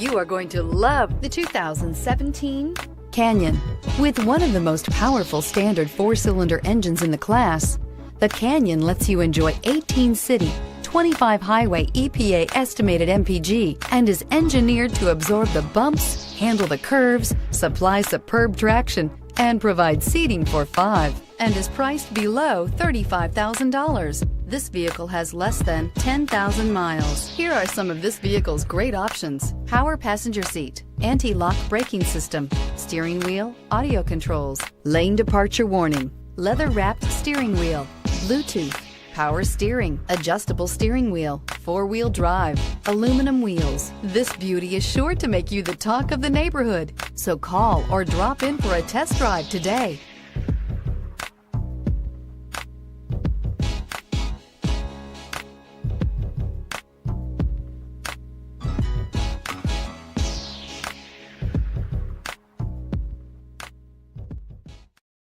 You are going to love the 2017 Canyon. With one of the most powerful standard 4-cylinder engines in the class, the Canyon lets you enjoy 18 city, 25 highway EPA estimated MPG and is engineered to absorb the bumps, handle the curves, supply superb traction, and provide seating for 5, and is priced below $35,000. This vehicle has less than 10,000 miles. Here are some of this vehicle's great options: power passenger seat, anti-lock braking system, steering wheel audio controls, lane departure warning, leather-wrapped steering wheel, Bluetooth, power steering, adjustable steering wheel, 4-wheel drive, aluminum wheels. This beauty is sure to make you the talk of the neighborhood. So call or drop in for a test drive today.